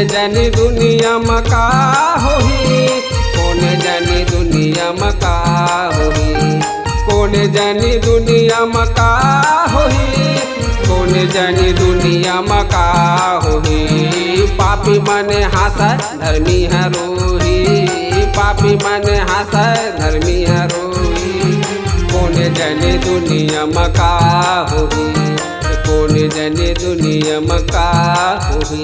जानी दुनिया में का होही, कौन जानी दुनिया में का होही, कौन जानी दुनिया में का होही, कौन जानी दुनिया में का होही। पापी मने हासय धर्मी है रोही, पापी मने हासय धर्मी है रोही। कौन जाने दुनिया में का होही, कौन जाने दुनिया में का होही।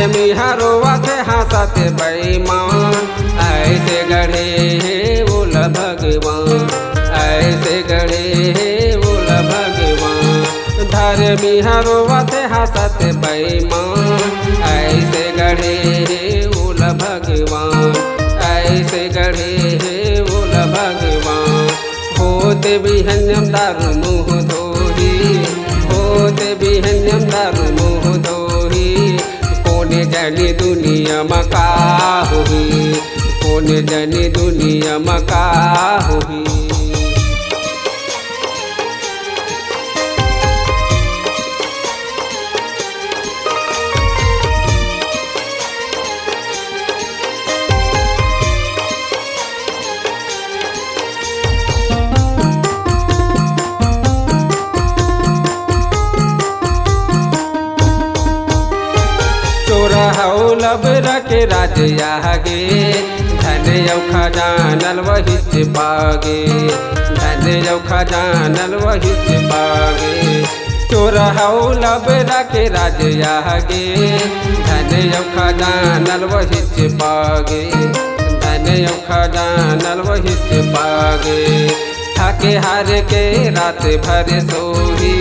मिहारोवत हंसते बेईमान, ऐसे गढ़े बोल भगवान, ऐसे गढ़े बोल भगवान। धर मिहारोवत हंसते बेईमान, ऐसे गढ़े बोल भगवान, ऐसे गढ़े बोल भगवान। होते भी हन्यम दारू मुँह धोही, होते भी हन्यम दारू मुँह धोही। कौन जाने दुनिया में का होही, कौन जाने दुनिया में का होही। लबर के राजया गे, धन यौ खजानल वही पागे, धन यौ खजानल वही पागे। चोर हौ लबर के राजया गे, धन यौ खजानल वही पागे, धन यौ खजानल वही पागे। थके हार के रात भर सोही,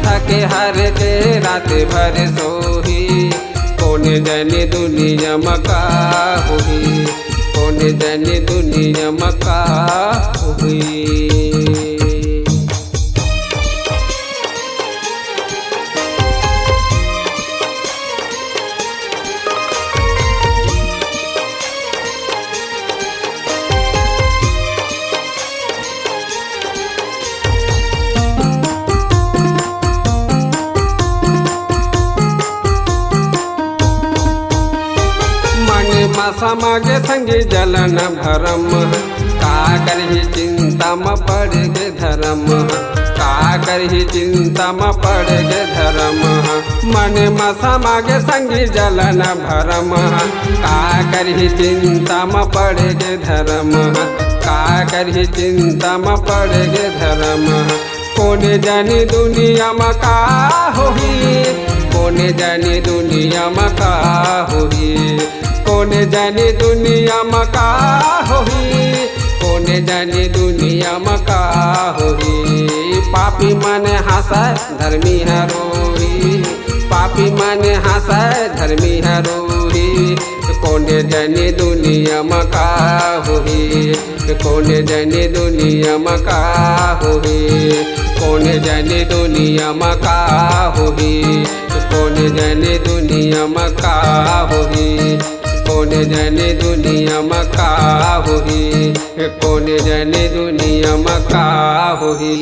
थके हार के रात भर सोही। कौन जाने दुनिया में का होही, कौन जाने दुनिया में का होही। समागे संगे जलन भरम, का करही चिंता में पड़ गे धर्म, का करही चिंता में पड़ गे धर्म। मन में समागे संगे जलन भरम, का करही चिंता में पड़ गे धर्म, का करही चिंता में पड़ गे धर्म। कौन जानी दुनिया में का होही, कौन जानी दुनिया में का होही। कौन जाने दुनिया में का होही, कौन जाने दुनिया में का होही। पापी मने हासय धर्मी है रोही, पापी मने हासय धर्मी है रोही। कौन जाने दुनिया में का होही, कौन जाने दुनिया में का होही। कौन जाने दुनिया में का होही, कौन जाने दुनिया में का होही। कौन जाने दुनिया में का होही, कौन जाने दुनिया में का होही।